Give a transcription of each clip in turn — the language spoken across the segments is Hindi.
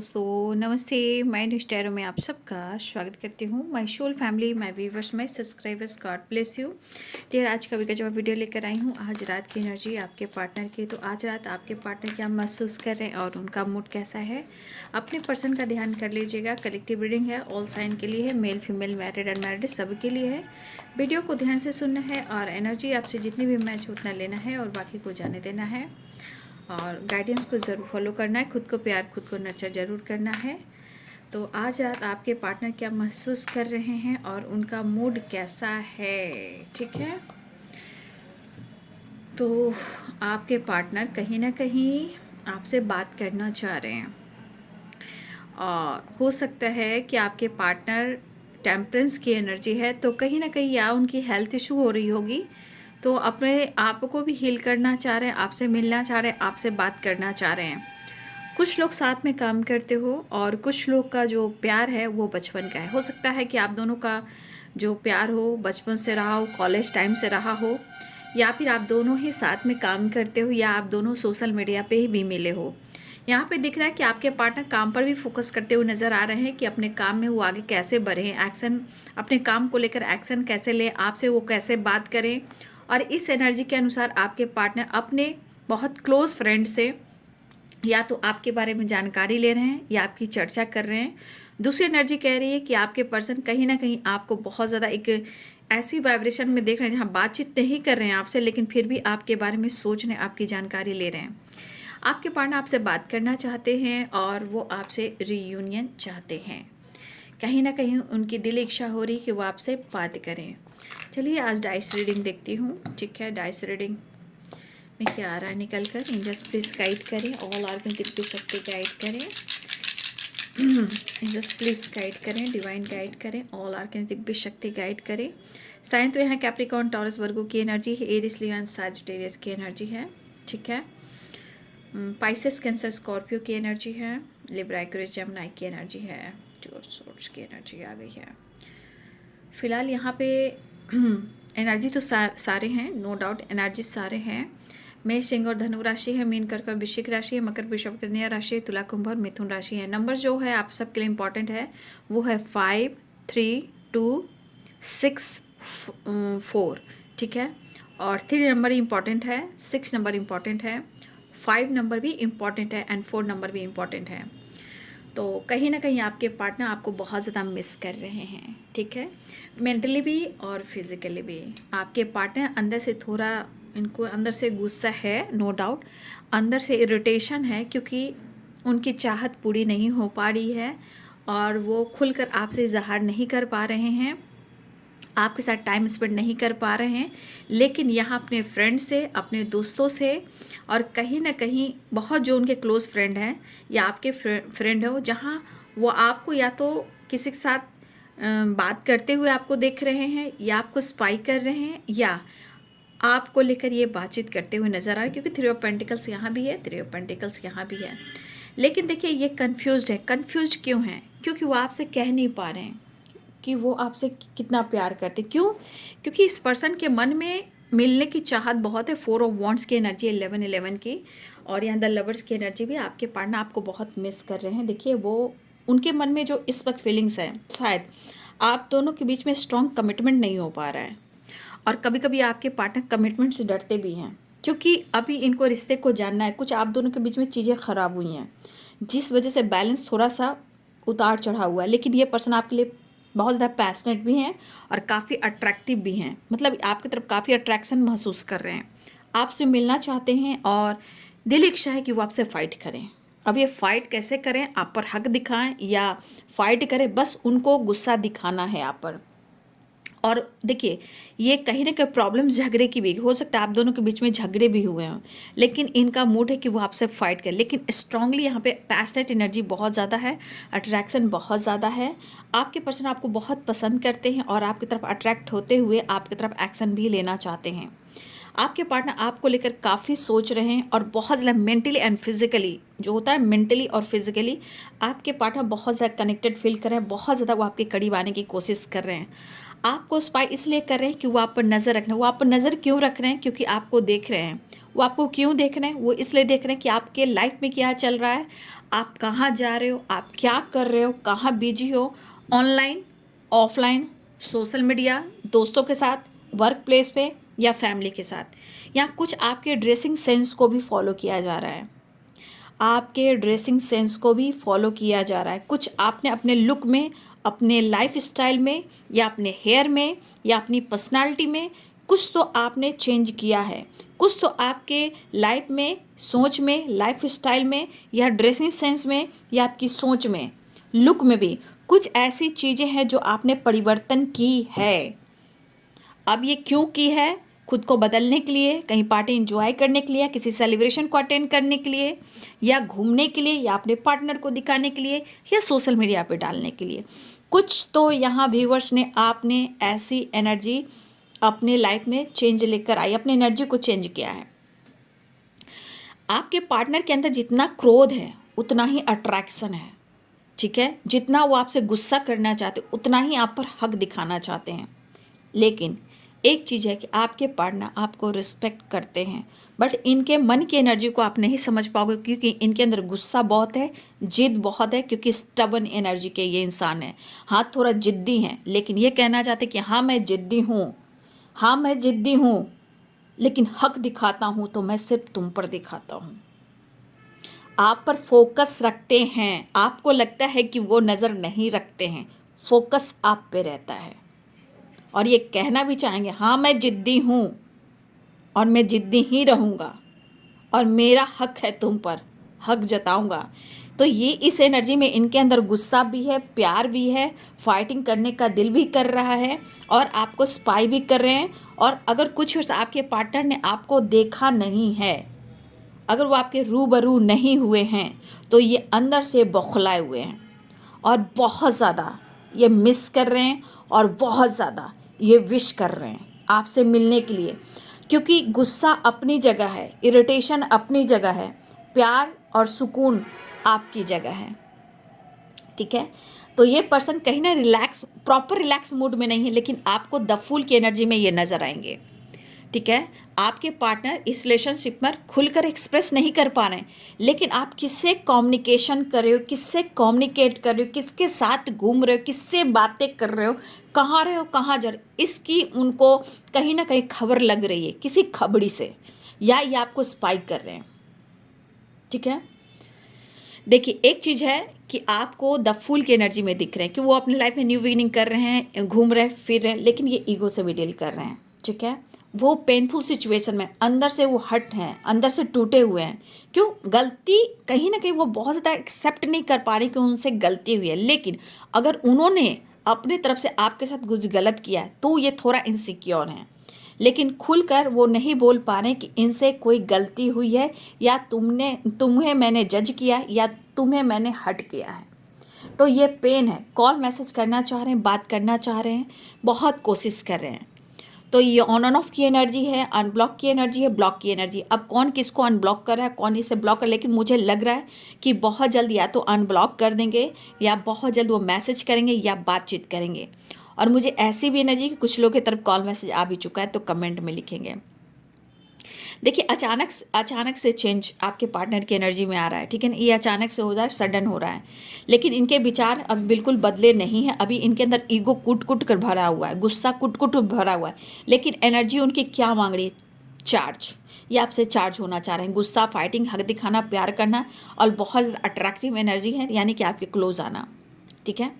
दोस्तों, नमस्ते। मैं निष्ठैरों में आप सबका स्वागत करती हूँ। My soul family, my viewers, my subscribers, God bless you. Dear, आज का जो मैं वीडियो लेकर आई हूँ, आज रात की एनर्जी आपके पार्टनर की। तो आज रात आपके पार्टनर क्या महसूस कर रहे हैं और उनका मूड कैसा है, अपने पर्सन का ध्यान कर लीजिएगा। कलेक्टिव रीडिंग है, ऑल साइन के लिए है, मेल फीमेल, मैरिड अनमैरिड सभी के लिए है। वीडियो को ध्यान से सुनना है और एनर्जी आपसे जितनी भी मैच उतना लेना है और बाकी को जाने देना है। और गाइडेंस को ज़रूर फॉलो करना है, खुद को प्यार, खुद को नर्चर ज़रूर करना है। तो आज रात आपके पार्टनर क्या महसूस कर रहे हैं और उनका मूड कैसा है, ठीक है। तो आपके पार्टनर कहीं ना कहीं आपसे बात करना चाह रहे हैं और हो सकता है कि आपके पार्टनर टेम्परेंस की एनर्जी है, तो कहीं ना कहीं या उनकी हेल्थ इशू हो रही होगी, तो अपने आप को भी हील करना चाह रहे हैं, आपसे मिलना चाह रहे हैं, आपसे बात करना चाह रहे हैं। कुछ लोग साथ में काम करते हो और कुछ लोग का जो प्यार है वो बचपन का है। हो सकता है कि आप दोनों का जो प्यार हो बचपन से रहा हो, कॉलेज टाइम से रहा हो, या फिर आप दोनों ही साथ में काम करते हो, या आप दोनों सोशल मीडिया पे ही भी मिले हो। यहाँ पे दिख रहा है कि आपके पार्टनर काम पर भी फोकस करते हुए नज़र आ रहे हैं कि अपने काम में वो आगे कैसे बढ़े, एक्शन, अपने काम को लेकर एक्शन कैसे ले, आपसे वो कैसे बात करें। और इस एनर्जी के अनुसार आपके पार्टनर अपने बहुत क्लोज फ्रेंड से या तो आपके बारे में जानकारी ले रहे हैं या आपकी चर्चा कर रहे हैं। दूसरी एनर्जी कह रही है कि आपके पर्सन कहीं ना कहीं आपको बहुत ज़्यादा एक ऐसी वाइब्रेशन में देख रहे हैं जहाँ बातचीत नहीं कर रहे हैं आपसे, लेकिन फिर भी आपके बारे में सोच रहे हैं, आपकी जानकारी ले रहे हैं। आपके पार्टनर आपसे बात करना चाहते हैं और वो आपसे रीयूनियन चाहते हैं। कहीं ना कहीं उनकी दिल इच्छा हो रही कि वो आपसे बात करें। चलिए आज डाइस रीडिंग देखती हूँ, ठीक है। डाइस रीडिंग में क्या आ रहा है निकल कर, एंजल्स प्लीज गाइड करें, ऑल आर्गन दिव्य शक्ति गाइड करें, एंजल्स प्लीज गाइड करें, डिवाइन गाइड करें, ऑल आर्गन दिव्य शक्ति गाइड करें। साइन तो यहाँ कैप्रिकॉर्न, टॉरस, वर्गो की एनर्जी है, एरिस, लियो, सैजिटेरियस की एनर्जी है, ठीक है। पाइसेस, कैंसर, स्कॉर्पियो की एनर्जी है, लिब्रा, एक्वेरियस, जेमिनी की एनर्जी है, टू ऑफ सोर्ड्स की एनर्जी आ गई है। फिलहाल यहाँ पे एनर्जी तो सारे हैं, नो डाउट एनर्जी सारे हैं। मेष, सिंह और धनु राशि है, मीन, कर्क, वृश्चिक राशि है, मकर, वृषभ, कन्या राशि है, तुला, कुंभ और मिथुन राशि है। नंबर जो है आप सबके लिए इंपॉर्टेंट है वो है 5, 3, 2, 6, 4, ठीक है। और 3 नंबर इंपॉर्टेंट है, 6 नंबर इंपॉर्टेंट है, 5 नंबर भी इम्पॉर्टेंट है एंड 4 नंबर भी इम्पॉर्टेंट है। तो कहीं ना कहीं आपके पार्टनर आपको बहुत ज़्यादा मिस कर रहे हैं, ठीक है। मेंटली भी और फिजिकली भी आपके पार्टनर अंदर से थोड़ा, इनको अंदर से गुस्सा है, नो डाउट, अंदर से इरिटेशन है, क्योंकि उनकी चाहत पूरी नहीं हो पा रही है और वो खुलकर आपसे इजहार नहीं कर पा रहे हैं, आपके साथ टाइम स्पेंड नहीं कर पा रहे हैं। लेकिन यहाँ अपने फ्रेंड से, अपने दोस्तों से, और कहीं ना कहीं बहुत जो उनके क्लोज फ्रेंड हैं या आपके फ्रेंड हो, जहाँ वो आपको या तो किसी के साथ बात करते हुए आपको देख रहे हैं, या आपको स्पाई कर रहे हैं, या आपको लेकर ये बातचीत करते हुए नज़र आ रहा है, क्योंकि 3 ऑफ पेंटिकल्स यहाँ भी है, 3 ऑफ पेंटिकल्स यहाँ भी है। लेकिन देखिए ये कन्फ्यूज्ड है। कन्फ्यूज्ड क्यों है? क्योंकि वो आपसे कह नहीं पा रहे हैं कि वो आपसे कितना प्यार करते। क्यों? क्योंकि इस पर्सन के मन में मिलने की चाहत बहुत है। 4 ऑफ वॉन्ड्स की एनर्जी, 11 की, और यहाँ द लवर्स की एनर्जी भी। आपके पार्टनर आपको बहुत मिस कर रहे हैं। देखिए वो, उनके मन में जो इस वक्त फीलिंग्स है, शायद आप दोनों के बीच में स्ट्रॉन्ग कमिटमेंट नहीं हो पा रहा है, और कभी कभी आपके पार्टनर कमिटमेंट से डरते भी हैं, क्योंकि अभी इनको रिश्ते को जानना है। कुछ आप दोनों के बीच में चीज़ें ख़राब हुई हैं जिस वजह से बैलेंस थोड़ा सा उतार चढ़ा हुआ है। लेकिन ये पर्सन आपके लिए बहुत ज़्यादा पैशनेट भी हैं और काफ़ी अट्रैक्टिव भी हैं, मतलब आपकी तरफ काफ़ी अट्रैक्शन महसूस कर रहे हैं, आपसे मिलना चाहते हैं, और दिल इच्छा है कि वो आपसे फ़ाइट करें। अब ये फ़ाइट कैसे करें? आप पर हक दिखाएं या फ़ाइट करें, बस उनको गुस्सा दिखाना है आप पर। और देखिए ये कहीं ना कहीं प्रॉब्लम झगड़े की भी हो सकता है, आप दोनों के बीच में झगड़े भी हुए हों, लेकिन इनका मूड है कि वो आपसे फाइट करें। लेकिन स्ट्रांगली यहाँ पे पैशनेट एनर्जी बहुत ज़्यादा है, अट्रैक्शन बहुत ज़्यादा है। आपके पर्सन आपको बहुत पसंद करते हैं और आपकी तरफ अट्रैक्ट होते हुए आपकी तरफ एक्शन भी लेना चाहते हैं। आपके पार्टनर आपको लेकर काफ़ी सोच रहे हैं और बहुत ज़्यादा मेंटली एंड फिजिकली, जो होता है मेंटली और फिजिकली, आपके पार्टनर बहुत ज़्यादा कनेक्टेड फील कर रहे हैं, बहुत ज़्यादा वो आपके करीब आने की कोशिश कर रहे हैं। आपको स्पाई इसलिए कर रहे हैं कि वो आप पर नज़र रख रहे हैं। वो आप पर नज़र क्यों रख रहे हैं? क्योंकि आपको देख रहे हैं, वो आपको क्यों देख रहे हैं? वो इसलिए देख रहे हैं कि आपके लाइफ में क्या चल रहा है, आप कहाँ जा रहे हो, आप क्या कर रहे हो, कहाँ बिजी हो, ऑनलाइन, ऑफलाइन, सोशल मीडिया, दोस्तों के साथ, वर्क प्लेस पे या फैमिली के साथ। या कुछ आपके ड्रेसिंग सेंस को भी फॉलो किया जा रहा है, आपके ड्रेसिंग सेंस को भी फॉलो किया जा रहा है। कुछ आपने अपने लुक में, अपने लाइफ स्टाइल में, या अपने हेयर में, या अपनी पर्सनालिटी में कुछ तो आपने चेंज किया है। कुछ तो आपके लाइफ में, सोच में, लाइफ स्टाइल में, या ड्रेसिंग सेंस में, या आपकी सोच में, लुक में भी कुछ ऐसी चीज़ें हैं जो आपने परिवर्तन की है। अब ये क्यों की है? खुद को बदलने के लिए, कहीं पार्टी एंजॉय करने के लिए, किसी सेलिब्रेशन को अटेंड करने के लिए, या घूमने के लिए, या अपने पार्टनर को दिखाने के लिए, या सोशल मीडिया पे डालने के लिए। कुछ तो यहाँ व्यूवर्स ने आपने ऐसी एनर्जी अपने लाइफ में चेंज लेकर आई, अपनी एनर्जी को चेंज किया है। आपके पार्टनर के अंदर जितना क्रोध है उतना ही अट्रैक्शन है, ठीक है। जितना वो आपसे गुस्सा करना चाहते उतना ही आप पर हक दिखाना चाहते हैं। लेकिन एक चीज़ है कि आपके पार्टनर आपको रिस्पेक्ट करते हैं, बट इनके मन की एनर्जी को आप नहीं समझ पाओगे, क्योंकि इनके अंदर गुस्सा बहुत है, जिद बहुत है, क्योंकि स्टबन एनर्जी के ये इंसान है। हाँ, थोड़ा जिद्दी हैं, लेकिन ये कहना चाहते कि हाँ मैं जिद्दी हूँ, हाँ मैं जिद्दी हूँ, लेकिन हक दिखाता हूँ तो मैं सिर्फ तुम पर दिखाता हूँ। आप पर फोकस रखते हैं, आपको लगता है कि वो नज़र नहीं रखते हैं, फोकस आप पे रहता है। और ये कहना भी चाहेंगे, हाँ मैं जिद्दी हूँ और मैं जिद्दी ही रहूँगा और मेरा हक है तुम पर, हक जताऊँगा। तो ये इस एनर्जी में इनके अंदर गुस्सा भी है, प्यार भी है, फाइटिंग करने का दिल भी कर रहा है, और आपको स्पाई भी कर रहे हैं। और अगर कुछ आपके पार्टनर ने आपको देखा नहीं है, अगर वो आपके रूबरू नहीं हुए हैं, तो ये अंदर से बौखलाए हुए हैं और बहुत ज़्यादा ये मिस कर रहे हैं, और बहुत ज़्यादा ये विश कर रहे हैं आपसे मिलने के लिए। क्योंकि गुस्सा अपनी जगह है, इरिटेशन अपनी जगह है, प्यार और सुकून आपकी जगह है, ठीक है। तो ये पर्सन कहीं ना रिलैक्स, प्रॉपर रिलैक्स मूड में नहीं है, लेकिन आपको द फूल की एनर्जी में ये नज़र आएंगे, ठीक है। आपके पार्टनर इस रिलेशनशिप में खुलकर एक्सप्रेस नहीं कर पा रहे हैं, लेकिन आप किससे कम्युनिकेशन कर रहे हो, किससे कम्युनिकेट कर रहे हो, किसके साथ घूम रहे हो, किससे बातें कर रहे हो, कहाँ रहे हो, कहाँ जा रहे हो, इसकी उनको कहीं ना कहीं खबर लग रही है किसी खबड़ी से, या ये आपको स्पाई कर रहे हैं, ठीक है। देखिए, एक चीज़ है कि आपको द फूल की एनर्जी में दिख रहे हैं कि वो अपनी लाइफ में न्यू बिगिनिंग कर रहे हैं, घूम रहे हैं, फिर रहे हैं, लेकिन ये ईगो से भी डील कर रहे हैं, ठीक है। वो पेनफुल सिचुएशन में अंदर से वो हट हैं, अंदर से टूटे हुए हैं। क्यों? गलती कहीं ना कहीं वो बहुत ज़्यादा एक्सेप्ट नहीं कर पा रही कि उनसे गलती हुई है, लेकिन अगर उन्होंने अपने तरफ से आपके साथ कुछ गलत किया है तो ये थोड़ा इनसिक्योर हैं, लेकिन खुलकर वो नहीं बोल पा रहे कि इनसे कोई गलती हुई है, या तुम्हें मैंने जज किया, या तुम्हें मैंने हर्ट किया है। तो ये पेन है, कॉल मैसेज करना चाह रहे हैं, बात करना चाह रहे हैं, बहुत कोशिश कर रहे हैं। तो ये ऑन एंड ऑफ की एनर्जी है, अनब्लॉक की एनर्जी है, ब्लॉक की एनर्जी। अब कौन किसको अनब्लॉक कर रहा है, कौन इसे ब्लॉक कर, लेकिन मुझे लग रहा है कि बहुत जल्द या तो अनब्लॉक कर देंगे, या बहुत जल्द वो मैसेज करेंगे, या बातचीत करेंगे। और मुझे ऐसी भी एनर्जी कि कुछ लोगों की तरफ कॉल मैसेज आ भी चुका है, तो कमेंट में लिखेंगे। देखिए, अचानक से चेंज आपके पार्टनर की एनर्जी में आ रहा है, ठीक है ना। ये अचानक से हो रहा है, सडन हो रहा है, लेकिन इनके विचार अब बिल्कुल बदले नहीं हैं। अभी इनके अंदर ईगो कुट कुट कर भरा हुआ है, गुस्सा कुट कुट भरा हुआ है, लेकिन एनर्जी उनकी क्या मांग रही है? चार्ज। ये आपसे चार्ज होना चाह रहे हैं। गुस्सा, फाइटिंग, हक दिखाना, प्यार करना, और बहुत अट्रैक्टिव एनर्जी है, यानी कि आपके क्लोज आना, ठीक है।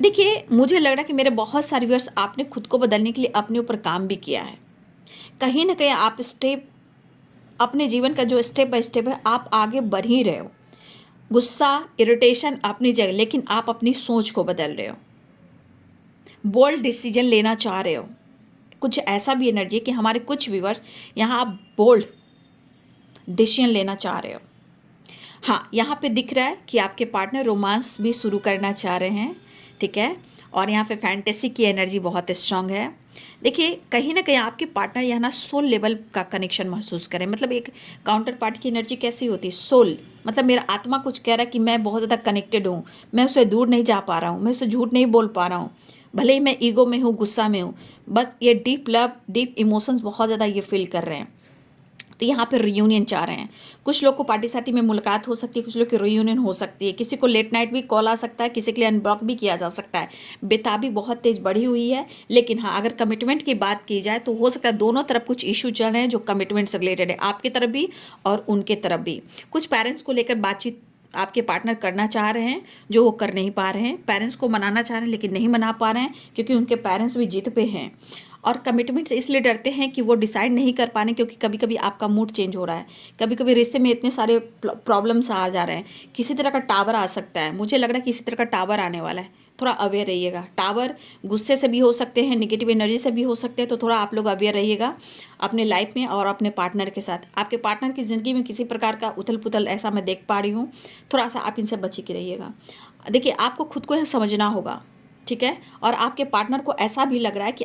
देखिए, मुझे लग रहा है कि मेरे बहुत सारे व्यूअर्स, आपने खुद को बदलने के लिए अपने ऊपर काम भी किया है। कहीं ना कहीं आप स्टेप, अपने जीवन का जो स्टेप बाय स्टेप है, आप आगे बढ़ ही रहे हो। गुस्सा, इरिटेशन अपनी जगह, लेकिन आप अपनी सोच को बदल रहे हो, बोल्ड डिसीजन लेना चाह रहे हो। कुछ ऐसा भी एनर्जी है कि हमारे कुछ व्यूअर्स यहाँ आप बोल्ड डिसीजन लेना चाह रहे हो। हाँ, यहाँ पे दिख रहा है कि आपके पार्टनर रोमांस भी शुरू करना चाह रहे हैं, ठीक है। और यहाँ पे फैंटेसी की एनर्जी बहुत स्ट्रांग है। देखिए कहीं ना कहीं आपके पार्टनर यहाँ ना सोल लेवल का कनेक्शन महसूस करें। मतलब एक काउंटर पार्ट की एनर्जी कैसी होती है, सोल, मतलब मेरा आत्मा कुछ कह रहा है कि मैं बहुत ज़्यादा कनेक्टेड हूँ, मैं उससे दूर नहीं जा पा रहा हूँ, मैं उससे झूठ नहीं बोल पा रहा हूँ, भले ही मैं ईगो में हूँ, गुस्सा में हूँ, बस ये डीप लव, डीप इमोशंस बहुत ज़्यादा ये फील कर रहे हैं। तो यहाँ पे रियूनियन चाह रहे हैं। कुछ लोग को पार्टी सार्टी में मुलाकात हो सकती है, कुछ लोग की रियूनियन हो सकती है, किसी को लेट नाइट भी कॉल आ सकता है, किसी के लिए अनब्लॉक भी किया जा सकता है। बेताबी बहुत तेज बढ़ी हुई है। लेकिन हाँ, अगर कमिटमेंट की बात की जाए तो हो सकता है दोनों तरफ कुछ इशू चल रहे हैं जो कमिटमेंट से रिलेटेड है, आपकी तरफ भी और उनके तरफ भी। कुछ पेरेंट्स को लेकर बातचीत आपके पार्टनर करना चाह रहे हैं जो वो कर नहीं पा रहे हैं। पेरेंट्स को मनाना चाह रहे हैं लेकिन नहीं मना पा रहे हैं क्योंकि उनके पेरेंट्स भी जिद पे हैं। और कमिटमेंट से इसलिए डरते हैं कि वो डिसाइड नहीं कर पा रहे, क्योंकि कभी कभी आपका मूड चेंज हो रहा है, कभी कभी रिश्ते में इतने सारे प्रॉब्लम्स आ जा रहे हैं, किसी तरह का टावर आ सकता है। मुझे लग रहा है किसी तरह का टावर आने वाला है, थोड़ा अवेयर रहिएगा। टावर गुस्से से भी हो सकते हैं, निगेटिव एनर्जी से भी हो सकते हैं, तो थोड़ा आप लोग अवेयर रहिएगा अपने लाइफ में और अपने पार्टनर के साथ। आपके पार्टनर की ज़िंदगी में किसी प्रकार का उथल पुथल ऐसा मैं देख पा रही हूँ, थोड़ा सा आप इनसे बची के रहिएगा। देखिए आपको खुद को यहाँ समझना होगा, ठीक है। और आपके पार्टनर को ऐसा भी लग रहा है कि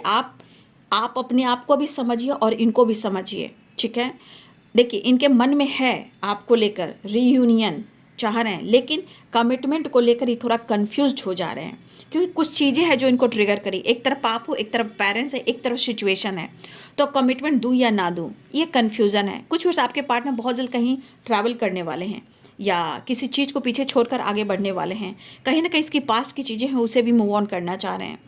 आप अपने आप को भी समझिए और इनको भी समझिए, ठीक है। देखिए इनके मन में है आपको लेकर रीयूनियन चाह रहे हैं, लेकिन कमिटमेंट को लेकर ही थोड़ा कंफ्यूज्ड हो जा रहे हैं, क्योंकि कुछ चीज़ें हैं जो इनको ट्रिगर करी। एक तरफ आप हो, एक तरफ पेरेंट्स है, एक तरफ सिचुएशन है, तो कमिटमेंट दूँ या ना दूँ, ये कन्फ्यूज़न है। कुछ वर्ष आपके पार्टनर बहुत जल्द कहीं ट्रैवल करने वाले हैं या किसी चीज़ को पीछे छोड़कर आगे बढ़ने वाले हैं। कहीं ना कहीं इसकी पास्ट की चीज़ें हैं उसे भी मूव ऑन करना चाह रहे हैं।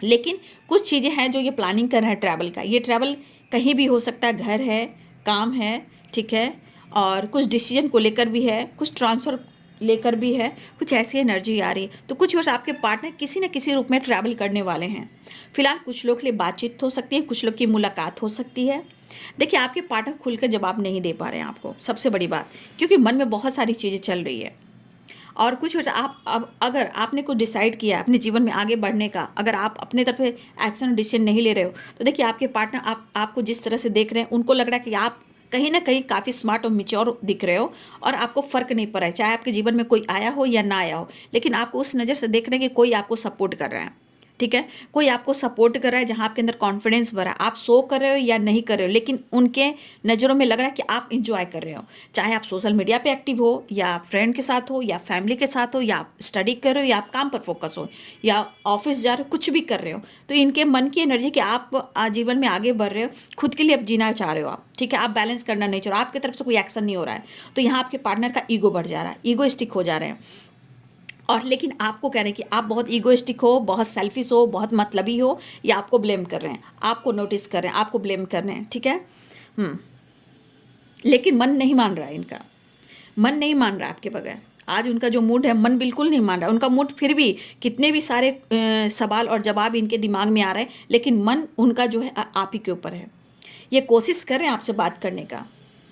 लेकिन कुछ चीज़ें हैं जो ये प्लानिंग कर रहे हैं ट्रैवल का। ये ट्रैवल कहीं भी हो सकता है, घर है, काम है, ठीक है, और कुछ डिसीजन को लेकर भी है, कुछ ट्रांसफ़र लेकर भी है, कुछ ऐसी एनर्जी आ रही है। तो कुछ वर्ष आपके पार्टनर किसी न किसी रूप में ट्रैवल करने वाले हैं। फिलहाल कुछ लोग के लिए बातचीत हो सकती है, कुछ लोग की मुलाकात हो सकती है। देखिए आपके पार्टनर खुलकर जवाब नहीं दे पा रहे हैं आपको, सबसे बड़ी बात, क्योंकि मन में बहुत सारी चीज़ें चल रही है। और कुछ वजह आप अब अगर आपने कुछ डिसाइड किया है अपने जीवन में आगे बढ़ने का, अगर आप अपने तरफ से एक्शन और डिसीजन नहीं ले रहे हो, तो देखिए आपके पार्टनर आपको जिस तरह से देख रहे हैं, उनको लग रहा है कि आप कहीं ना कहीं काफ़ी स्मार्ट और मिच्योर दिख रहे हो और आपको फ़र्क नहीं पड़ रहा है, चाहे आपके जीवन में कोई आया हो या ना आया हो, लेकिन आपको उस नज़र से देख रहे हैं कि कोई आपको सपोर्ट कर रहा है, ठीक है। कोई आपको सपोर्ट कर रहा है जहाँ आपके अंदर कॉन्फिडेंस भरा है। आप शो कर रहे हो या नहीं कर रहे हो, लेकिन उनके नज़रों में लग रहा है कि आप इंजॉय कर रहे हो, चाहे आप सोशल मीडिया पे एक्टिव हो या फ्रेंड के साथ हो या फैमिली के साथ हो या आप स्टडी कर रहे हो या आप काम पर फोकस हो या ऑफिस जा रहे हो, कुछ भी कर रहे हो। तो इनके मन की एनर्जी कि आप जीवन में आगे बढ़ रहे हो, खुद के लिए अब जीना चाह रहे हो आप, ठीक है। आप बैलेंस करना नहीं चाह रहे हो, आपकी तरफ से कोई एक्शन नहीं हो रहा है, तो यहाँ आपके पार्टनर का ईगो बढ़ जा रहा है, ईगोइस्टिक हो जा रहे हैं। और लेकिन आपको कह रहे हैं कि आप बहुत ईगोइस्टिक हो, बहुत सेल्फिश हो, बहुत मतलबी हो, या आपको ब्लेम कर रहे हैं, आपको नोटिस कर रहे हैं, आपको ब्लेम कर रहे हैं, ठीक है। लेकिन मन नहीं मान रहा है इनका, मन नहीं मान रहा आपके बगैर। आज उनका जो मूड है, मन बिल्कुल नहीं मान रहा उनका मूड, फिर भी कितने भी सारे सवाल और जवाब इनके दिमाग में आ रहे हैं, लेकिन मन उनका जो है आप ही के ऊपर है। ये कोशिश कर रहे हैं आपसे बात करने का,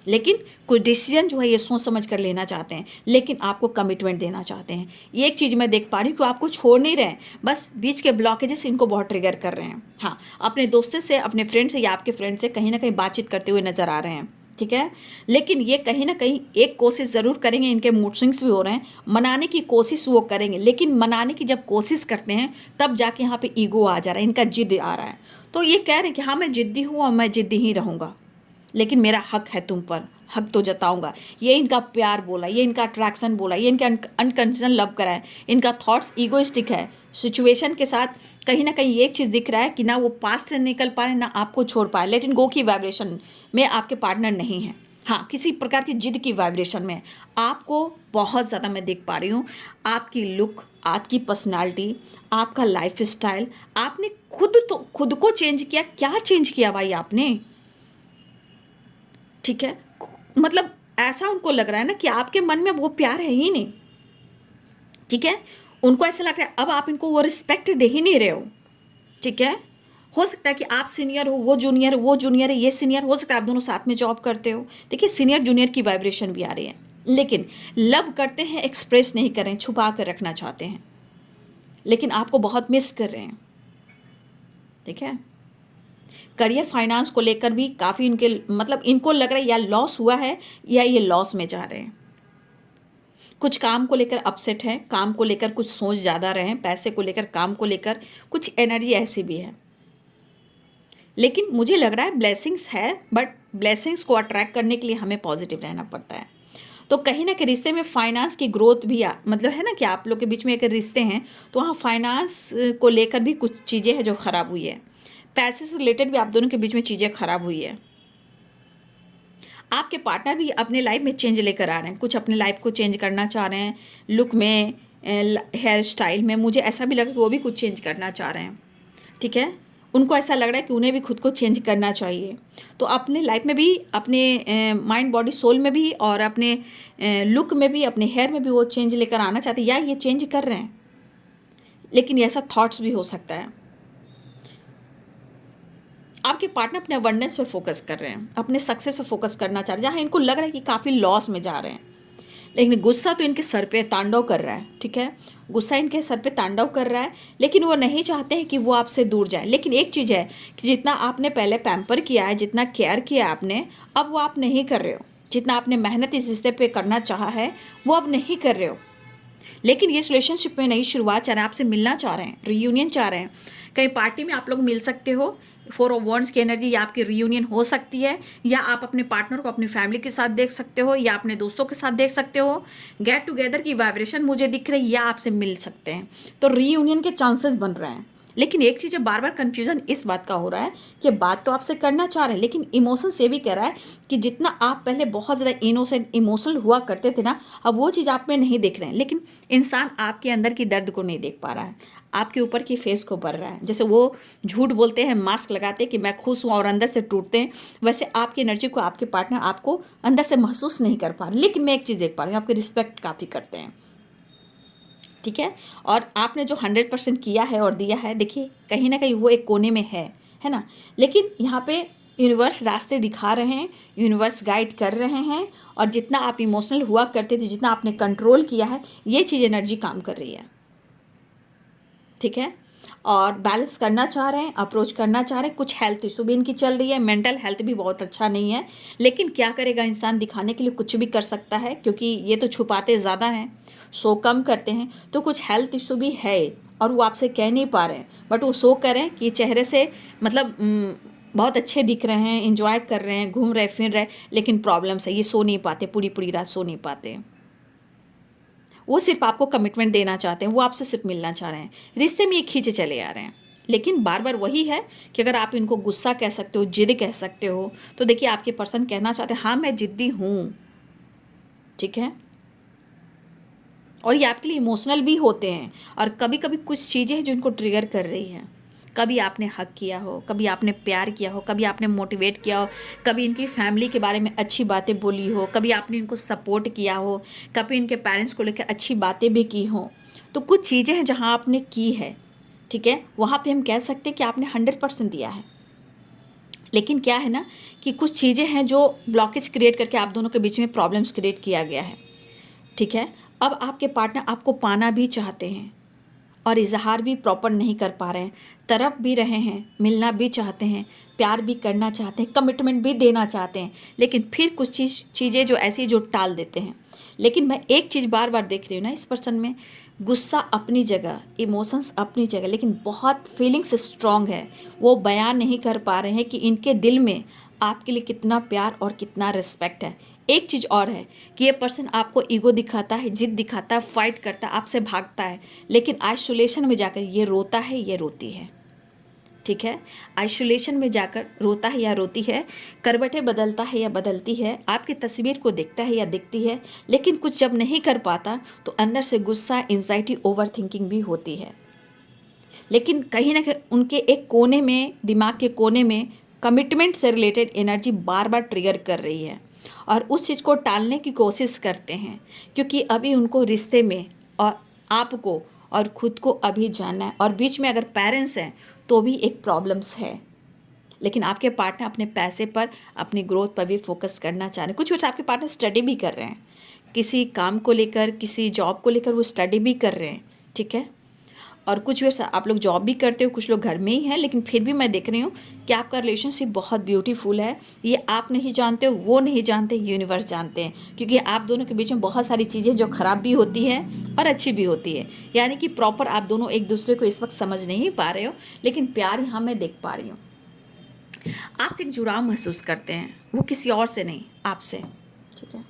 लेकिन कुछ डिसीजन जो है ये सोच समझ कर लेना चाहते हैं, लेकिन आपको कमिटमेंट देना चाहते हैं। ये एक चीज़ मैं देख पा रही हूँ कि आपको छोड़ नहीं रहे हैं, बस बीच के ब्लॉकेजेस इनको बहुत ट्रिगर कर रहे हैं। हाँ, अपने दोस्तों से, अपने फ्रेंड से या आपके फ्रेंड से कहीं ना कहीं बातचीत करते हुए नजर आ रहे हैं, ठीक है। लेकिन ये कहीं ना कहीं एक कोशिश ज़रूर करेंगे, इनके मूड स्विंग्स भी हो रहे हैं, मनाने की कोशिश वो करेंगे, लेकिन मनाने की जब कोशिश करते हैं तब जाके यहाँ पे ईगो आ जा रहा है, इनका जिद आ रहा है। तो ये कह रहे हैं कि हाँ मैं जिद्दी हूँ और मैं जिद्दी ही रहूँगा, लेकिन मेरा हक है तुम पर, हक तो जताऊंगा। ये इनका प्यार बोला, ये इनका अट्रैक्शन बोला, ये इनका अनकंडीशनल लव करा है, इनका थॉट्स ईगोइस्टिक है। सिचुएशन के साथ कहीं ना कहीं एक चीज़ दिख रहा है कि ना वो पास्ट से निकल पाए, ना आपको छोड़ पाए। लेट इन गो की वाइब्रेशन में आपके पार्टनर नहीं है। हाँ, किसी प्रकार की जिद की वाइब्रेशन में आपको बहुत ज़्यादा मैं देख पा रही हूँ। आपकी लुक, आपकी पर्सनालिटी, आपका लाइफ स्टाइल, आपने खुद को चेंज किया। क्या चेंज किया भाई आपने, ठीक है। मतलब ऐसा उनको लग रहा है ना कि आपके मन में वो प्यार है ही नहीं, ठीक है। उनको ऐसा लग रहा है अब आप इनको वो रिस्पेक्ट दे ही नहीं रहे हो, ठीक है। हो सकता है कि आप सीनियर हो, वो जूनियर, वो जूनियर है, ये सीनियर, हो सकता है आप दोनों साथ में जॉब करते हो। देखिए सीनियर जूनियर की वाइब्रेशन भी आ रही है, लेकिन लव करते हैं, एक्सप्रेस नहीं कर रहे हैं, छुपा कर रखना चाहते हैं, लेकिन आपको बहुत मिस कर रहे हैं, ठीक है। करियर फाइनेंस को लेकर भी काफ़ी इनके मतलब इनको लग रहा है या लॉस हुआ है या ये लॉस में जा रहे हैं। कुछ काम को लेकर अपसेट हैं, काम को लेकर कुछ सोच ज़्यादा रहे हैं, पैसे को लेकर, काम को लेकर कुछ एनर्जी ऐसी भी है। लेकिन मुझे लग रहा है ब्लेसिंग्स है, बट ब्लेसिंग्स को अट्रैक्ट करने के लिए हमें पॉजिटिव रहना पड़ता है। तो कहीं ना कहीं रिश्ते में फाइनेंस की ग्रोथ भी मतलब है ना कि आप लोग के बीच में अगर रिश्ते हैं तो वहाँ फाइनेंस को लेकर भी कुछ चीज़ें हैं जो ख़राब हुई है। पैसे से रिलेटेड भी आप दोनों के बीच में चीज़ें ख़राब हुई है। आपके पार्टनर भी अपने लाइफ में चेंज लेकर आ रहे हैं, कुछ अपने लाइफ को चेंज करना चाह रहे हैं, लुक में, हेयर स्टाइल में। मुझे ऐसा भी लगा कि वो भी कुछ चेंज करना चाह रहे हैं, ठीक है। उनको ऐसा लग रहा है कि उन्हें भी खुद को चेंज करना चाहिए। तो अपने लाइफ में भी, अपने माइंड बॉडी सोल में भी, और अपने लुक में भी, अपने हेयर में भी वो चेंज लेकर आना चाहते हैं, या ये चेंज कर रहे हैं। लेकिन ऐसा थॉट्स भी हो सकता है। आपके पार्टनर अपने अबंडेंस पे फोकस कर रहे हैं, अपने सक्सेस पे फोकस करना चाह रहे हैं, जहाँ इनको लग रहा है कि काफ़ी लॉस में जा रहे हैं। लेकिन गुस्सा तो इनके सर पे तांडव कर रहा है, ठीक है। गुस्सा इनके सर पे तांडव कर रहा है, लेकिन वो नहीं चाहते हैं कि वो आपसे दूर जाए। लेकिन एक चीज़ है कि जितना आपने पहले पैम्पर किया है, जितना केयर किया आपने, अब वो आप नहीं कर रहे हो। जितना आपने मेहनत इस रिश्ते पे करना चाहा है, वो अब नहीं कर रहे हो। लेकिन ये रिलेशनशिप में नई शुरुआत चाह रहे हैं, आपसे मिलना चाह रहे हैं, रियूनियन चाह रहे हैं। कहीं पार्टी में आप लोग मिल सकते हो। 4 ऑफ वॉन्ड्स की एनर्जी, या आपकी रियूनियन हो सकती है, या आप अपने पार्टनर को अपनी फैमिली के साथ देख सकते हो, या अपने दोस्तों के साथ देख सकते हो। गेट टुगेदर की वाइब्रेशन मुझे दिख रही है, या आपसे मिल सकते हैं। तो रियूनियन के चांसेस बन रहे हैं। लेकिन एक चीज़ है, बार बार कन्फ्यूजन इस बात का हो रहा है कि बात तो आपसे करना चाह रहे हैं, लेकिन इमोशंस ये भी कह रहा है कि जितना आप पहले बहुत ज़्यादा इनोसेंट इमोशनल हुआ करते थे ना, अब वो चीज़ आप में नहीं देख रहे हैं। लेकिन इंसान आपके अंदर की दर्द को नहीं देख पा रहा है, आपके ऊपर की फेस को बढ़ रहा है। जैसे वो झूठ बोलते हैं, मास्क लगाते हैं कि मैं खुश हूँ, और अंदर से टूटते हैं, वैसे आपकी एनर्जी को आपके पार्टनर आपको अंदर से महसूस नहीं कर पा रहे। लेकिन मैं एक चीज़ देख पा रही हूँ, आपकी रिस्पेक्ट काफ़ी करते हैं, ठीक है। और आपने जो 100% किया है और दिया है, देखिए कहीं ना कहीं वो एक कोने में है ना। लेकिन यहाँ पे यूनिवर्स रास्ते दिखा रहे हैं, यूनिवर्स गाइड कर रहे हैं, और जितना आप इमोशनल हुआ करते थे, जितना आपने कंट्रोल किया है, ये चीज़ एनर्जी काम कर रही है, ठीक है। और बैलेंस करना चाह रहे हैं, अप्रोच करना चाह रहे हैं। कुछ हेल्थ इशू भी इनकी चल रही है, मेंटल हेल्थ भी बहुत अच्छा नहीं है। लेकिन क्या करेगा इंसान, दिखाने के लिए कुछ भी कर सकता है, क्योंकि ये तो छुपाते ज़्यादा हैं, शो कम करते हैं। तो कुछ हेल्थ इशू भी है, और वो आपसे कह नहीं पा रहे हैं, बट वो शो करें कि चेहरे से मतलब बहुत अच्छे दिख रहे हैं, इंजॉय कर रहे हैं, घूम रहे फिर रहे, लेकिन प्रॉब्लम्स है, ये सो नहीं पाते, पूरी पूरी रात सो नहीं पाते। वो सिर्फ आपको कमिटमेंट देना चाहते हैं, वो आपसे सिर्फ मिलना चाह रहे हैं, रिश्ते में ये खींचे चले आ रहे हैं। लेकिन बार बार वही है कि अगर आप इनको गुस्सा कह सकते हो, जिद कह सकते हो, तो देखिए आपके पर्सन कहना चाहते हैं हाँ मैं जिद्दी हूँ, ठीक है। और ये आपके लिए इमोशनल भी होते हैं, और कभी कभी कुछ चीज़ें हैं जो इनको ट्रिगर कर रही हैं। कभी आपने हक किया हो, कभी आपने प्यार किया हो, कभी आपने मोटिवेट किया हो, कभी इनकी फैमिली के बारे में अच्छी बातें बोली हो, कभी आपने इनको सपोर्ट किया हो, कभी इनके पेरेंट्स को लेकर अच्छी बातें भी की हो। तो कुछ चीज़ें हैं जहाँ आपने की है, ठीक है, वहाँ पे हम कह सकते हैं कि आपने 100% दिया है। लेकिन क्या है ना कि कुछ चीज़ें हैं जो ब्लॉकेज क्रिएट करके आप दोनों के बीच में प्रॉब्लम्स क्रिएट किया गया है, ठीक है। अब आपके पार्टनर आपको पाना भी चाहते हैं, और इजहार भी प्रॉपर नहीं कर पा रहे हैं, तरफ भी रहे हैं, मिलना भी चाहते हैं, प्यार भी करना चाहते हैं, कमिटमेंट भी देना चाहते हैं, लेकिन फिर कुछ चीज़ें जो ऐसी जो टाल देते हैं। लेकिन मैं एक चीज़ बार बार देख रही हूँ ना इस पर्सन में, गुस्सा अपनी जगह, इमोशंस अपनी जगह, लेकिन बहुत फीलिंग्स स्ट्रॉन्ग है। वो बयान नहीं कर पा रहे हैं कि इनके दिल में आपके लिए कितना प्यार और कितना रिस्पेक्ट है। एक चीज़ और है कि ये पर्सन आपको ईगो दिखाता है, जिद दिखाता है, फाइट करता है, आपसे भागता है, लेकिन आइसोलेशन में जाकर ये रोता है, ये रोती है, ठीक है। आइसोलेशन में जाकर रोता है या रोती है, करवटें बदलता है या बदलती है, आपकी तस्वीर को देखता है या दिखती है, लेकिन कुछ जब नहीं कर पाता तो अंदर से गुस्सा, एंजाइटी, ओवर थिंकिंग भी होती है। लेकिन कहीं ना कहीं उनके एक कोने में, दिमाग के कोने में कमिटमेंट से रिलेटेड एनर्जी बार बार ट्रिगर कर रही है, और उस चीज़ को टालने की कोशिश करते हैं, क्योंकि अभी उनको रिश्ते में और आपको और खुद को अभी जानना है, और बीच में अगर पेरेंट्स हैं तो भी एक प्रॉब्लम्स है। लेकिन आपके पार्टनर अपने पैसे पर, अपनी ग्रोथ पर भी फोकस करना चाह रहे हैं। कुछ आपके पार्टनर स्टडी भी कर रहे हैं, किसी काम को लेकर, किसी जॉब को लेकर वो स्टडी भी कर रहे हैं, ठीक है। और कुछ व्यर्स आप लोग जॉब भी करते हो, कुछ लोग घर में ही हैं, लेकिन फिर भी मैं देख रही हूँ कि आपका रिलेशनशिप बहुत ब्यूटीफुल है। ये आप नहीं जानते हो, वो नहीं जानते, यूनिवर्स जानते हैं, क्योंकि आप दोनों के बीच में बहुत सारी चीज़ें जो ख़राब भी होती है और अच्छी भी होती है, यानी कि प्रॉपर आप दोनों एक दूसरे को इस वक्त समझ नहीं पा रहे हो, लेकिन प्यार यहाँ मैं देख पा रही हूँ। आपसे एक जुड़ाव महसूस करते हैं, वो किसी और से नहीं, आपसे, ठीक है।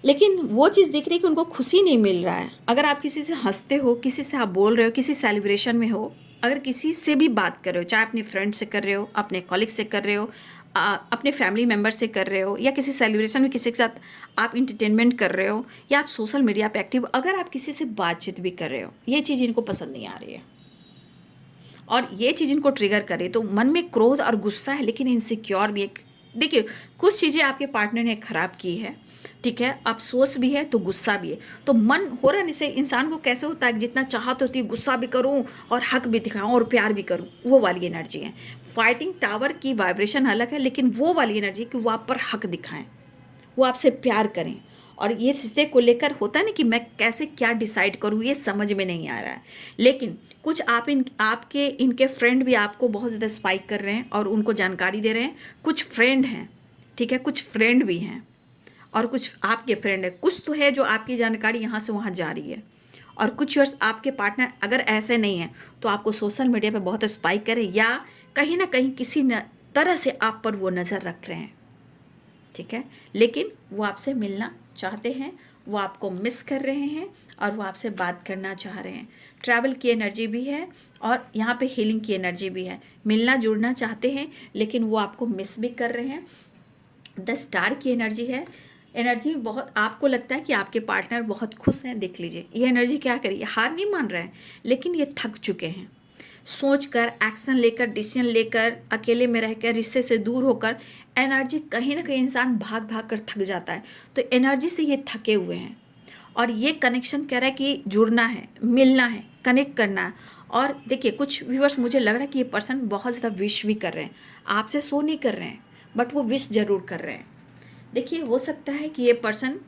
लेकिन वो चीज़ दिख रही है कि उनको खुशी नहीं मिल रहा है। अगर आप किसी से हंसते हो, किसी से आप बोल रहे हो, किसी सेलिब्रेशन में हो, अगर किसी से भी बात कर रहे हो, चाहे अपने फ्रेंड से कर रहे हो, अपने कॉलिग से कर रहे हो, अपने फैमिली मेम्बर से कर रहे हो, या किसी सेलिब्रेशन में किसी के साथ आप इंटरटेनमेंट कर रहे हो, या आप सोशल मीडिया पे एक्टिव, अगर आप किसी से बातचीत भी कर रहे हो, ये चीज़ इनको पसंद नहीं आ रही है और ये चीज़ इनको ट्रिगर करे, तो मन में क्रोध और गुस्सा है, लेकिन इनसिक्योर भी है। देखिए, कुछ चीज़ें आपके पार्टनर ने खराब की है, ठीक है, अफसोस भी है तो गुस्सा भी है, तो मन हो रहा नहीं से इंसान को कैसे होता है कि जितना चाहत होती है गुस्सा भी करूं और हक भी दिखाऊं और प्यार भी करूं, वो वाली एनर्जी है। फाइटिंग टावर की वाइब्रेशन अलग है, लेकिन वो वाली एनर्जी कि वो आप पर हक दिखाएं, वो आपसे प्यार करें, और ये रिश्ते को लेकर होता है ना कि मैं कैसे क्या डिसाइड करूँ, ये समझ में नहीं आ रहा है। लेकिन कुछ आपके इनके फ्रेंड भी आपको बहुत ज़्यादा स्पाइक कर रहे हैं और उनको जानकारी दे रहे हैं। कुछ फ्रेंड हैं, ठीक है, कुछ फ्रेंड भी हैं और कुछ आपके फ्रेंड है, कुछ तो है जो आपकी जानकारी यहाँ से वहाँ जा रही है। और कुछ वर्ष आपके पार्टनर अगर ऐसे नहीं है तो आपको सोशल मीडिया पे बहुत स्पाइक करें, या कहीं ना कहीं किसी तरह से आप पर वो नज़र रख रहे हैं, ठीक है। लेकिन वो आपसे मिलना चाहते हैं, वो आपको मिस कर रहे हैं और वो आपसे बात करना चाह रहे हैं। ट्रैवल की एनर्जी भी है और यहाँ पे हीलिंग की एनर्जी भी है। मिलना जुड़ना चाहते हैं, लेकिन वो आपको मिस भी कर रहे हैं। 10 स्टार की एनर्जी है। एनर्जी बहुत, आपको लगता है कि आपके पार्टनर बहुत खुश हैं। देख लीजिए ये एनर्जी क्या करिए, हार नहीं मान रहे हैं, लेकिन ये थक चुके हैं। सोचकर, एक्शन लेकर, डिसीजन लेकर, अकेले में रहकर, रिश्ते से दूर होकर, एनर्जी कहीं ना कहीं इंसान भाग भाग कर थक जाता है, तो एनर्जी से ये थके हुए हैं। और ये कनेक्शन कह रहा है कि जुड़ना है, मिलना है, कनेक्ट करना है। और देखिए कुछ व्यूअर्स, मुझे लग रहा है कि ये पर्सन बहुत ज़्यादा विश भी कर रहे हैं, आपसे शो नहीं कर रहे हैं, बट वो विश ज़रूर कर रहे हैं। देखिए हो सकता है कि ये पर्सन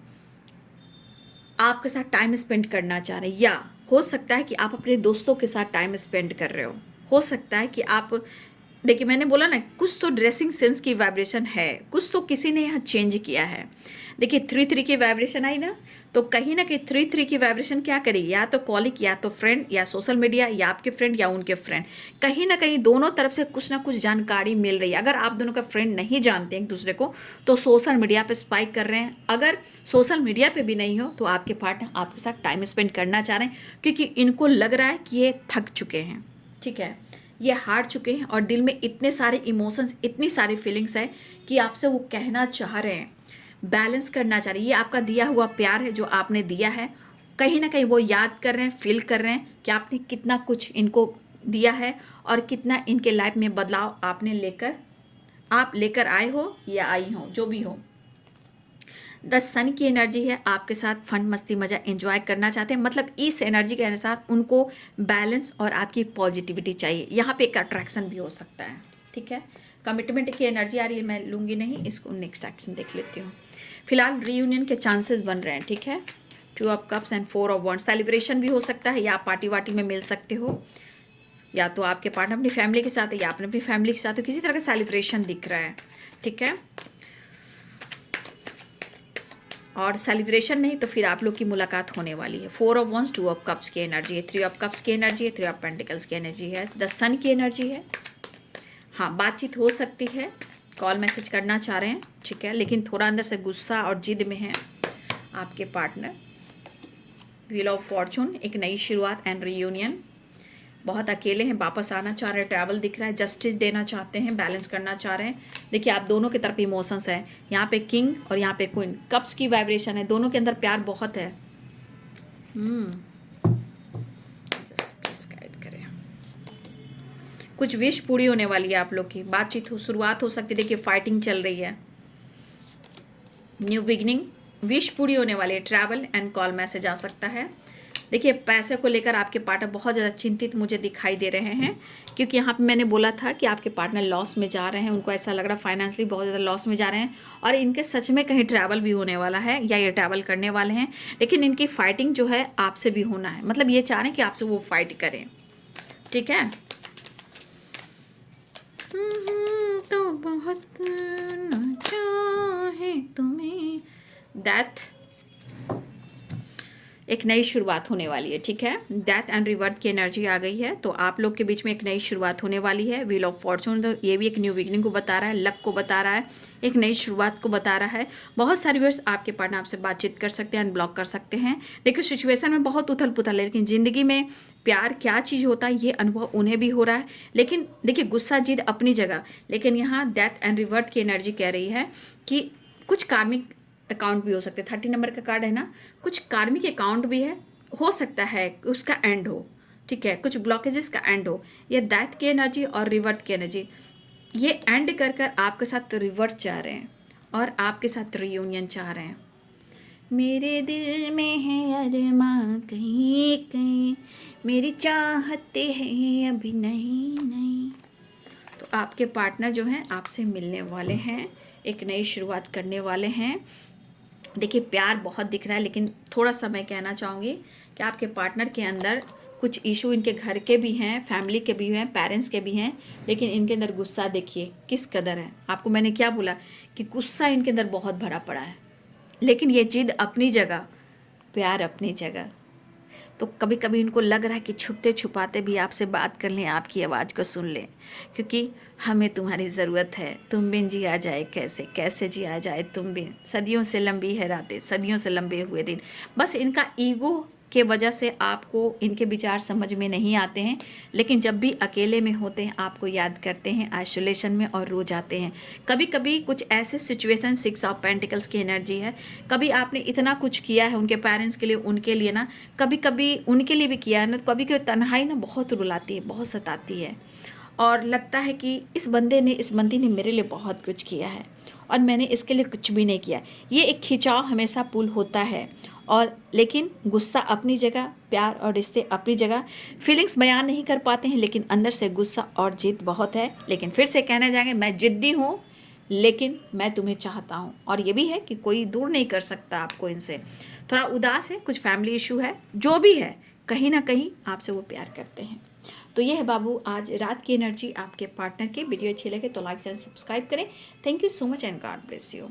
आपके साथ टाइम स्पेंड करना चाह रहे हैं, या हो सकता है कि आप अपने दोस्तों के साथ टाइम स्पेंड कर रहे हो सकता है कि आप, देखिए मैंने बोला ना, कुछ तो ड्रेसिंग सेंस की वाइब्रेशन है, कुछ तो किसी ने यहाँ चेंज किया है। देखिए 3-3 की वाइब्रेशन आई ना, तो कहीं ना कहीं 3-3 की वाइब्रेशन क्या करेगी, या तो कॉलिक, या तो फ्रेंड, या सोशल मीडिया, या आपके फ्रेंड या उनके फ्रेंड, कहीं ना कहीं दोनों तरफ से कुछ ना कुछ जानकारी मिल रही है। अगर आप दोनों का फ्रेंड नहीं जानते एक दूसरे को, तो सोशल मीडिया पे स्पाइक कर रहे हैं। अगर सोशल मीडिया पे भी नहीं हो, तो आपके पार्टनर आपके साथ टाइम स्पेंड करना चाह रहे हैं, क्योंकि इनको लग रहा है कि ये थक चुके हैं, ठीक है, ये हार चुके हैं, और दिल में इतने सारे इमोशंस, इतनी सारी फीलिंग्स है कि आपसे वो कहना चाह रहे हैं, बैलेंस करना चाह रहे हैं। ये आपका दिया हुआ प्यार है जो आपने दिया है, कहीं ना कहीं वो याद कर रहे हैं, फील कर रहे हैं कि आपने कितना कुछ इनको दिया है और कितना इनके लाइफ में बदलाव आप लेकर आए हो या आई हो, जो भी हो। 10 सन की एनर्जी है, आपके साथ फन, मस्ती, मज़ा एंजॉय करना चाहते हैं। मतलब इस एनर्जी के अनुसार उनको बैलेंस और आपकी पॉजिटिविटी चाहिए। यहाँ पे एक अट्रैक्शन भी हो सकता है, ठीक है। कमिटमेंट की एनर्जी आ रही है, मैं लूँगी नहीं इसको, नेक्स्ट एक्शन देख लेती हूँ। फिलहाल रीयूनियन के चांसेस बन रहे हैं, ठीक है। 2 of cups and 4 of wands. Celebration भी हो सकता है, या आप पार्टी वार्टी में मिल सकते हो, या तो आपके पार्टनर अपनी फैमिली के साथ है, या आपने अपनी फैमिली के साथ हो, किसी तरह का सेलिब्रेशन दिख रहा है, ठीक है। और सेलिब्रेशन नहीं तो फिर आप लोग की मुलाकात होने वाली है। 4 ऑफ वॉन्ड्स, 2 ऑफ कप्स की एनर्जी है, 3 ऑफ कप्स की एनर्जी है, 3 ऑफ पेंटिकल्स की एनर्जी है, 10 सन की एनर्जी है। हाँ, बातचीत हो सकती है, कॉल मैसेज करना चाह रहे हैं, ठीक है, लेकिन थोड़ा अंदर से गुस्सा और जिद में है आपके पार्टनर। व्हील ऑफ फॉर्चून, एक नई शुरुआत एंड रीयूनियन। बहुत अकेले हैं, वापस आना चाह रहे हैं, ट्रैवल दिख रहा है, जस्टिस देना चाहते हैं, बैलेंस करना चाह रहे हैं। देखिए आप दोनों की तरफ इमोशंस है, यहाँ पे किंग और यहाँ पे क्वीन, कप्स की वाइब्रेशन है, दोनों के अंदर प्यार बहुत है। जस्ट प्लीज गाइड करें। कुछ विश पूरी होने वाली है आप लोग की, बातचीत शुरुआत हो सकती है। देखिए फाइटिंग चल रही है, न्यू बिगिनिंग, विश पूरी होने वाली है। ट्रैवल एंड कॉल मैसेज आ सकता है। देखिए पैसे को लेकर आपके पार्टनर बहुत ज़्यादा चिंतित मुझे दिखाई दे रहे हैं, क्योंकि यहाँ पे मैंने बोला था कि आपके पार्टनर लॉस में जा रहे हैं, उनको ऐसा लग रहा है फाइनेंशियली बहुत ज़्यादा लॉस में जा रहे हैं, और इनके सच में कहीं ट्रैवल भी होने वाला है या ये ट्रैवल करने वाले हैं। लेकिन इनकी फाइटिंग जो है आपसे भी होना है, मतलब ये चाह रहे हैं कि आपसे वो फाइट करें, ठीक है। तो बहुत ना चाहे तुम्हें, दैट एक नई शुरुआत होने वाली है, ठीक है। डेथ एंड रिवर्थ की एनर्जी आ गई है, तो आप लोग के बीच में एक नई शुरुआत होने वाली है। व्हील ऑफ फॉर्चून, तो ये भी एक न्यू बिगिनिंग को बता रहा है, लक को बता रहा है, एक नई शुरुआत को बता रहा है। बहुत सारे व्यूअर्स आपके पार्टनर आपसे बातचीत कर सकते हैं, अनब्लॉक कर सकते हैं। देखिए सिचुएशन में बहुत उथल पुथल है, लेकिन ज़िंदगी में प्यार क्या चीज़ होता है ये अनुभव उन्हें भी हो रहा है। लेकिन देखिए गुस्सा जिद अपनी जगह, लेकिन यहाँ डेथ एंड रिवर्थ की एनर्जी कह रही है कि कुछ कार्मिक अकाउंट भी हो सकते हैं। 30 नंबर का कार्ड है ना, कुछ कार्मिक अकाउंट भी है, हो सकता है उसका एंड हो, ठीक है, कुछ ब्लॉकेजेस का एंड हो। ये डेथ की एनर्जी और रिवर्थ की एनर्जी, ये एंड कर कर आपके साथ रिवर्थ चाह रहे हैं और आपके साथ रियूनियन चाह रहे हैं। मेरे दिल में है अरमां कहीं कहीं, मेरी चाहते हैं अभी नहीं नहीं। तो आपके पार्टनर जो हैं आपसे मिलने वाले हैं, एक नई शुरुआत करने वाले हैं। देखिए प्यार बहुत दिख रहा है, लेकिन थोड़ा सा मैं कहना चाहूँगी कि आपके पार्टनर के अंदर कुछ इशू इनके घर के भी हैं, फैमिली के भी हैं, पेरेंट्स के भी हैं, लेकिन इनके अंदर गुस्सा देखिए किस कदर है। आपको मैंने क्या बोला कि गुस्सा इनके अंदर बहुत भरा पड़ा है, लेकिन ये जिद अपनी जगह, प्यार अपनी जगह। तो कभी कभी इनको लग रहा है कि छुपते छुपाते भी आपसे बात कर लें, आपकी आवाज़ को सुन लें, क्योंकि हमें तुम्हारी ज़रूरत है। तुम बिन जिया जाए कैसे, कैसे जिया जाए तुम बिन, सदियों से लंबी है रातें, सदियों से लंबे हुए दिन। बस इनका ईगो के वजह से आपको इनके विचार समझ में नहीं आते हैं, लेकिन जब भी अकेले में होते हैं आपको याद करते हैं, आइसोलेशन में, और रो जाते हैं। कभी कभी कुछ ऐसे सिचुएशन, 6 ऑफ पेंटिकल्स की एनर्जी है, कभी आपने इतना कुछ किया है उनके पेरेंट्स के लिए, उनके लिए ना, कभी कभी उनके लिए भी किया है ना, कभी कभी तन्हाई ना बहुत रुलाती है, बहुत सताती है, और लगता है कि इस बंदी ने मेरे लिए बहुत कुछ किया है और मैंने इसके लिए कुछ भी नहीं किया। ये एक खिंचाव हमेशा पुल होता है, और लेकिन गुस्सा अपनी जगह, प्यार और रिश्ते अपनी जगह। फीलिंग्स बयान नहीं कर पाते हैं, लेकिन अंदर से गुस्सा और जिद बहुत है। लेकिन फिर से कहने जाएंगे मैं जिद्दी हूँ, लेकिन मैं तुम्हें चाहता हूँ, और ये भी है कि कोई दूर नहीं कर सकता आपको इनसे। थोड़ा उदास है, कुछ फैमिली इशू है, जो भी है कहीं ना कहीं आपसे वो प्यार करते हैं। तो ये है बाबू आज रात की एनर्जी आपके पार्टनर की। वीडियो अच्छी लगे तो लाइक एंड सब्सक्राइब करें। Thank you so much and God bless you.